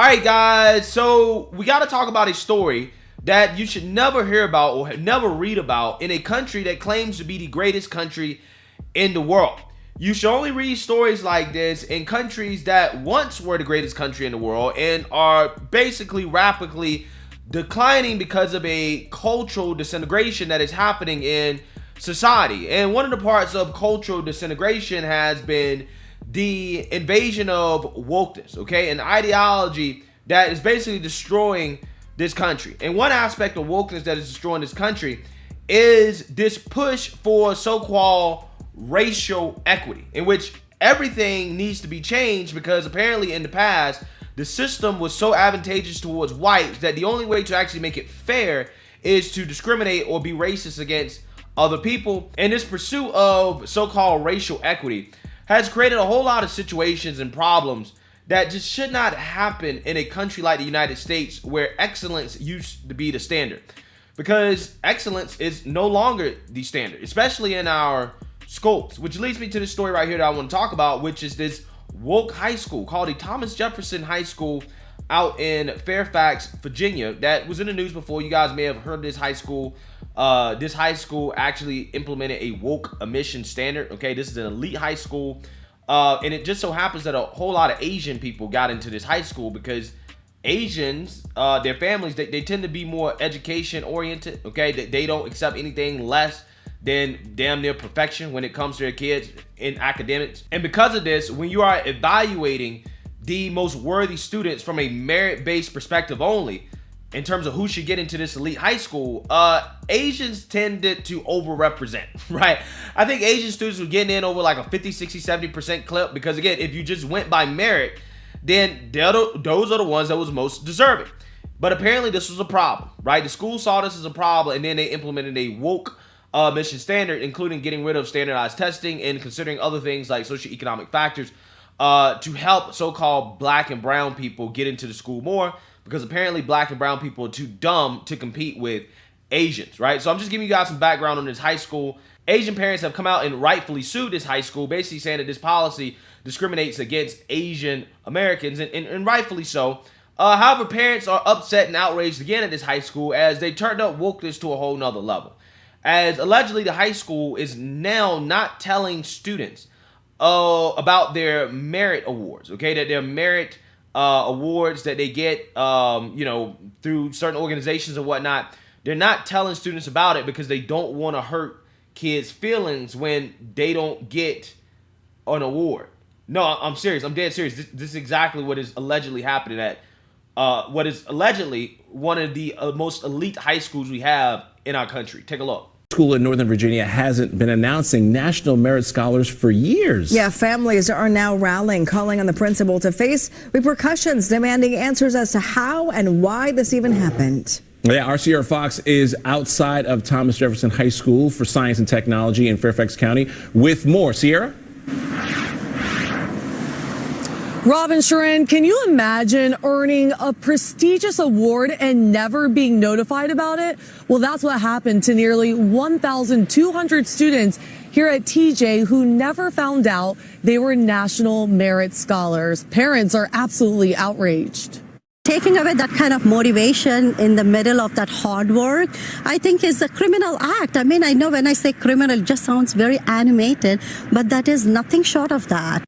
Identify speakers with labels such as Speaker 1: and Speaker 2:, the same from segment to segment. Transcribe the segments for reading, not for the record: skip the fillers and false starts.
Speaker 1: right, guys, so we got to talk about a story that you should never hear about or never read about in a country that claims to be the greatest country in the world. You should only read stories like this in countries that once were the greatest country in the world and are basically rapidly declining because of a cultural disintegration that is happening in society. And one of the parts of cultural disintegration has been the invasion of wokeness, okay? An ideology that is basically destroying this country. And one aspect of wokeness that is destroying this country is this push for so-called racial equity, in which everything needs to be changed because apparently in the past, the system was so advantageous towards whites that the only way to actually make it fair is to discriminate or be racist against other people. And this pursuit of so-called racial equity has created a whole lot of situations and problems that just should not happen in a country like the United States, where excellence used to be the standard. Because excellence is no longer the standard, especially in our schools, which leads me to the story right here that I want to talk about, which is this woke high school called the Thomas Jefferson High School out in Fairfax, Virginia, that was in the news before. You guys may have heard of this high school. This high school actually implemented a woke admission standard. Okay, this is an elite high school, and it just so happens that a whole lot of Asian people got into this high school because Asians, their families, they tend to be more education oriented. Okay, they don't accept anything less than damn near perfection when it comes to their kids in academics. And because of this, when you are evaluating the most worthy students from a merit-based perspective only, in terms of who should get into this elite high school, Asians tended to overrepresent, right? I think Asian students were getting in over like a 50, 60, 70% clip because, again, if you just went by merit, then those are the ones that was most deserving. But apparently this was a problem, right? The school saw this as a problem, and then they implemented a woke mission standard, including getting rid of standardized testing and considering other things like socioeconomic factors to help so-called black and brown people get into the school more, because apparently black and brown people are too dumb to compete with Asians, right? So I'm just giving you guys some background on this high school. Asian parents have come out and rightfully sued this high school, basically saying that this policy discriminates against Asian Americans, and rightfully so. However, parents are upset and outraged again at this high school as they turned up wokeness to a whole nother level. As allegedly the high school is now not telling students about their merit awards, okay? That their merit awards that they get, through certain organizations and whatnot, they're not telling students about it because they don't want to hurt kids' feelings when they don't get an award. No, I'm serious. I'm dead serious. This is exactly what is allegedly happening at what is allegedly one of the most elite high schools we have in our country. Take a look.
Speaker 2: School in Northern Virginia hasn't been announcing national merit scholars for years.
Speaker 3: Yeah, families are now rallying, calling on the principal to face repercussions, demanding answers as to how and why this even happened.
Speaker 2: Yeah, our Sierra Fox is outside of Thomas Jefferson High School for Science and Technology in Fairfax County with more. Sierra?
Speaker 4: Robin Sharon, can you imagine earning a prestigious award and never being notified about it? Well, that's what happened to nearly 1,200 students here at TJ who never found out they were National Merit Scholars. Parents are absolutely outraged.
Speaker 5: Taking away that kind of motivation in the middle of that hard work, I think is a criminal act. I mean, I know when I say criminal, it just sounds very animated, but that is nothing short of that.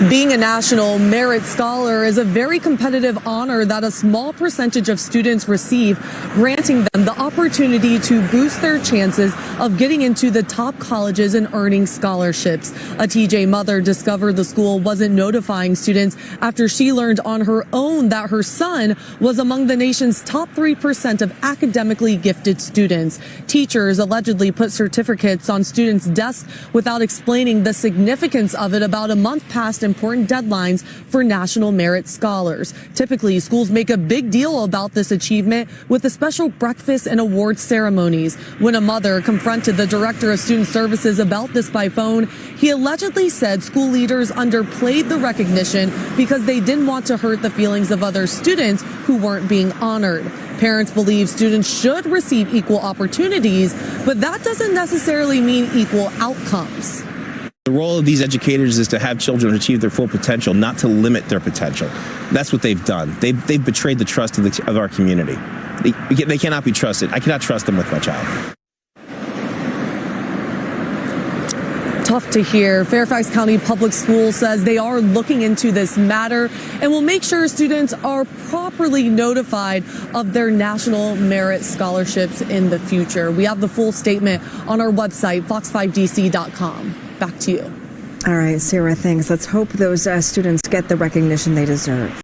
Speaker 4: Being a National Merit Scholar is a very competitive honor that a small percentage of students receive, granting them the opportunity to boost their chances of getting into the top colleges and earning scholarships. A TJ mother discovered the school wasn't notifying students after she learned on her own that her son was among the nation's top 3% of academically gifted students. Teachers allegedly put certificates on students' desks without explaining the significance of it about a month past important deadlines for National Merit Scholars. Typically, schools make a big deal about this achievement with the special breakfast and award ceremonies. When a mother confronted the director of student services about this by phone, he allegedly said school leaders underplayed the recognition because they didn't want to hurt the feelings of other students who weren't being honored. Parents believe students should receive equal opportunities, but that doesn't necessarily mean equal outcomes.
Speaker 6: The role of these educators is to have children achieve their full potential, not to limit their potential. That's what they've done. They've betrayed the trust of our community. They cannot be trusted. I cannot trust them with my child.
Speaker 4: Tough to hear. Fairfax County Public Schools says they are looking into this matter and will make sure students are properly notified of their national merit scholarships in the future. We have the full statement on our website, fox5dc.com. Back to you.
Speaker 3: All right, Sarah, thanks. Let's hope those students get the recognition they deserve.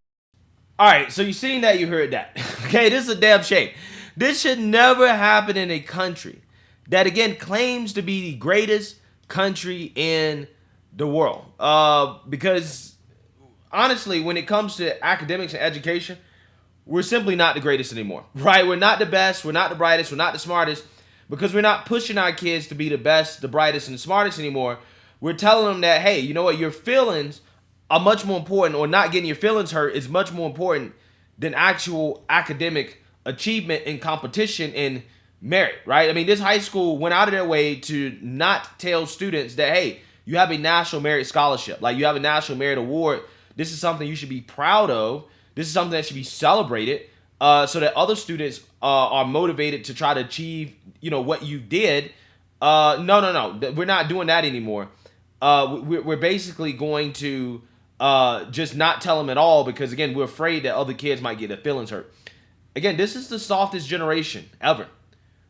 Speaker 1: All right, so you seen that, you heard that. Okay, this is a damn shame. This should never happen in a country that, again, claims to be the greatest country in the world. Because, honestly, when it comes to academics and education, we're simply not the greatest anymore, right? We're not the best, we're not the brightest, we're not the smartest, because we're not pushing our kids to be the best, the brightest, and the smartest anymore. We're telling them that, hey, you know what, your feelings are much more important, or not getting your feelings hurt is much more important than actual academic achievement and competition and merit, right? I mean, this high school went out of their way to not tell students that, hey, you have a national merit scholarship, like you have a national merit award. This is something you should be proud of. This is something that should be celebrated, so that other students are motivated to try to achieve, you know, what you did. No. We're not doing that anymore. We're basically going to just not tell them at all because, again, we're afraid that other kids might get their feelings hurt. Again, this is the softest generation ever.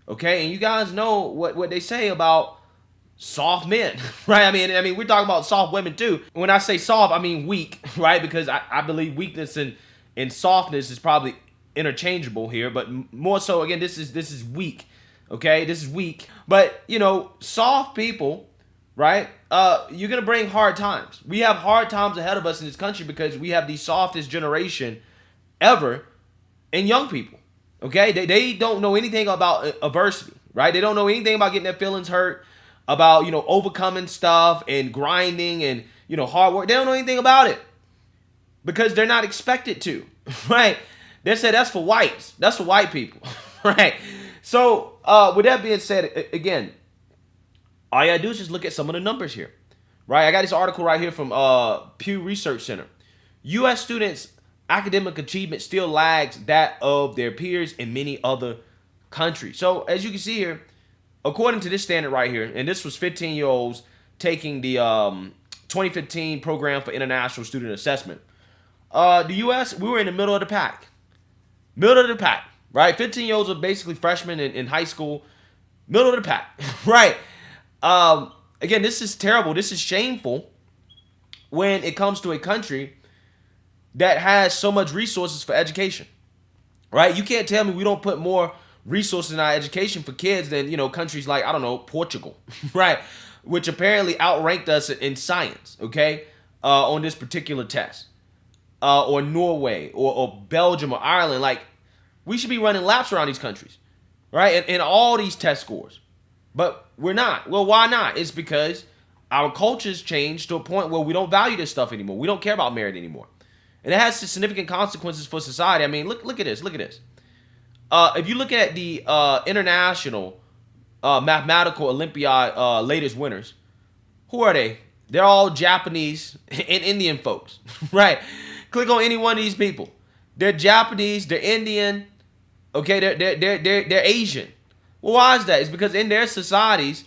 Speaker 1: Okay, and you guys know what they say about soft men, right? I mean, we're talking about soft women too. When I say soft, I mean weak, right? Because I believe weakness and softness is probably interchangeable here, but more so, again, this is weak. Okay, this is weak. But you know, soft people, right? You're gonna bring hard times. We have hard times ahead of us in this country because we have the softest generation ever in young people. Okay, they don't know anything about adversity, right? They don't know anything about getting their feelings hurt, about, you know, overcoming stuff and grinding and, you know, hard work. They don't know anything about it because they're not expected to, right? They said that's for whites. That's for white people, right? So with that being said, again, all you gotta do is just look at some of the numbers here, right? I got this article right here from Pew Research Center. U.S. students' academic achievement still lags that of their peers in many other countries. So as you can see here, according to this standard right here, and this was 15-year-olds taking the 2015 Program for International Student Assessment. The U.S., we were in the middle of the pack. Middle of the pack, right? 15-year-olds are basically freshmen in high school. Middle of the pack, right? Again, this is terrible. This is shameful when it comes to a country that has so much resources for education, right? You can't tell me we don't put more resources in our education for kids than, you know, countries like, I don't know, Portugal, right? Which apparently outranked us in science, okay, on this particular test. Or Norway or Belgium or Ireland. Like, we should be running laps around these countries, right? And all these test scores. But we're not. Well, why not? It's because our culture's changed to a point where we don't value this stuff anymore. We don't care about merit anymore. And it has significant consequences for society. I mean, look at this. Look at this. If you look at the International Mathematical Olympiad latest winners, who are they? They're all Japanese and Indian folks, right? Click on any one of these people. They're Japanese, they're Indian, okay, they're Asian. Well, why is that? It's because in their societies,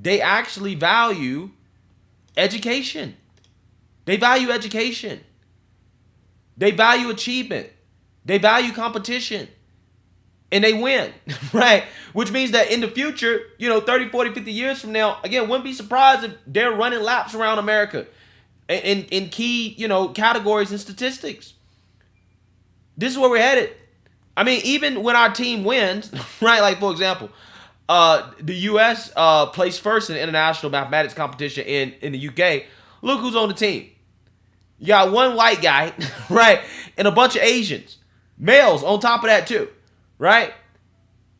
Speaker 1: they actually value education. They value education. They value achievement. They value competition. And they win, right? Which means that in the future, 30, 40, 50 years from now, again, wouldn't be surprised if they're running laps around America in key, categories and statistics. This is where we're headed. I mean, even when our team wins, right? Like, for example, the U.S. Placed first in the international mathematics competition in the U.K. Look who's on the team. You got one white guy, right? And a bunch of Asians. Males on top of that, too. Right?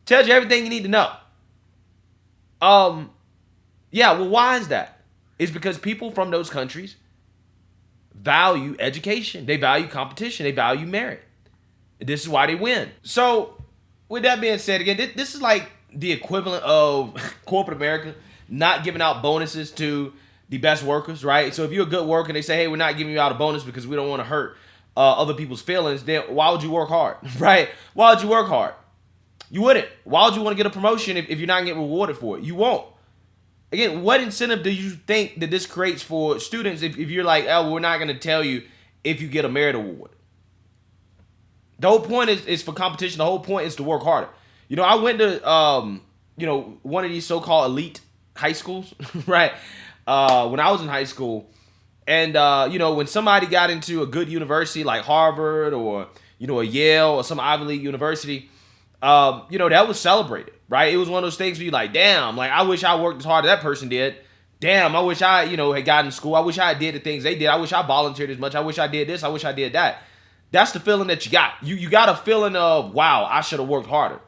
Speaker 1: Tells you everything you need to know. Yeah, well, why is that? It's because people from those countries value education. They value competition. They value merit. This is why they win. So, with that being said, again, this is like the equivalent of corporate America not giving out bonuses to the best workers, right? So if you're a good worker and they say, hey, we're not giving you out a bonus because we don't want to hurt other people's feelings, then why would you work hard, right? Why would you work hard? You wouldn't. Why would you want to get a promotion if you're not getting rewarded for it? You won't. Again, what incentive do you think that this creates for students if you're like, oh, we're not going to tell you if you get a merit award? The whole point is for competition. The whole point is to work harder. You know, I went to, one of these so-called elite high schools, right? When I was in high school. And, when somebody got into a good university like Harvard or, a Yale or some Ivy League university, that was celebrated, right? It was one of those things where you're like, damn, like, I wish I worked as hard as that person did. Damn, I wish I, had gotten to school. I wish I did the things they did. I wish I volunteered as much. I wish I did this. I wish I did that. That's the feeling that you got. You got a feeling of, wow, I should have worked harder.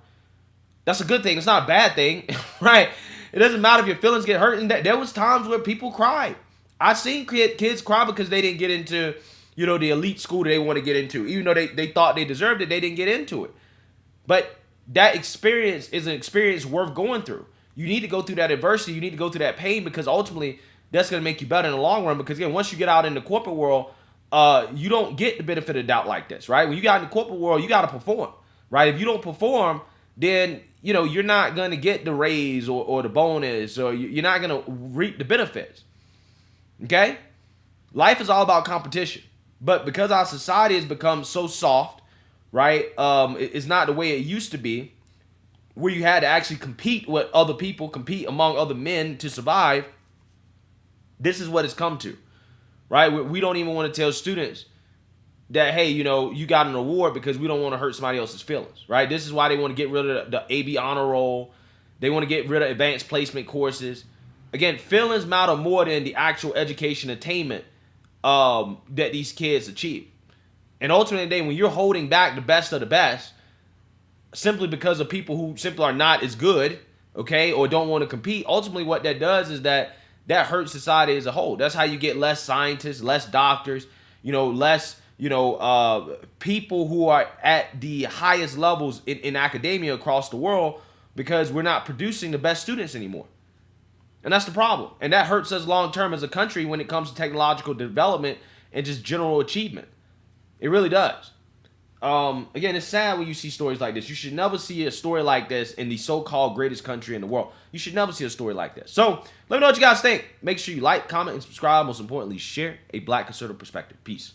Speaker 1: That's a good thing. It's not a bad thing, right? It doesn't matter if your feelings get hurt. And there was times where people cried. I've seen kids cry because they didn't get into, the elite school that they want to get into. Even though they thought they deserved it, they didn't get into it. But that experience is an experience worth going through. You need to go through that adversity. You need to go through that pain because ultimately that's going to make you better in the long run. Because, again, once you get out in the corporate world, you don't get the benefit of doubt like this, right? When you got in the corporate world, you got to perform, right? If you don't perform, then, you're not going to get the raise or the bonus, or you're not going to reap the benefits, okay? Life is all about competition. But because our society has become so soft, right, it's not the way it used to be, where you had to actually compete with other people, compete among other men to survive. This is what it's come to, right? We don't even want to tell students that, hey, you got an award because we don't want to hurt somebody else's feelings, right? This is why they want to get rid of the AB honor roll. They want to get rid of advanced placement courses. Again, feelings matter more than the actual education attainment that these kids achieve. And ultimately, when you're holding back the best of the best, simply because of people who simply are not as good, okay, or don't want to compete, ultimately what that does is that hurts society as a whole. That's how you get less scientists, less doctors, less, people who are at the highest levels in academia across the world, because we're not producing the best students anymore. And that's the problem. And that hurts us long term as a country when it comes to technological development and just general achievement. It really does. Again, it's sad when you see stories like this. You should never see a story like this in the so-called greatest country in the world. You should never see a story like this. So let me know what you guys think. Make sure you like, comment, and subscribe. Most importantly, share a Black conservative perspective. Peace.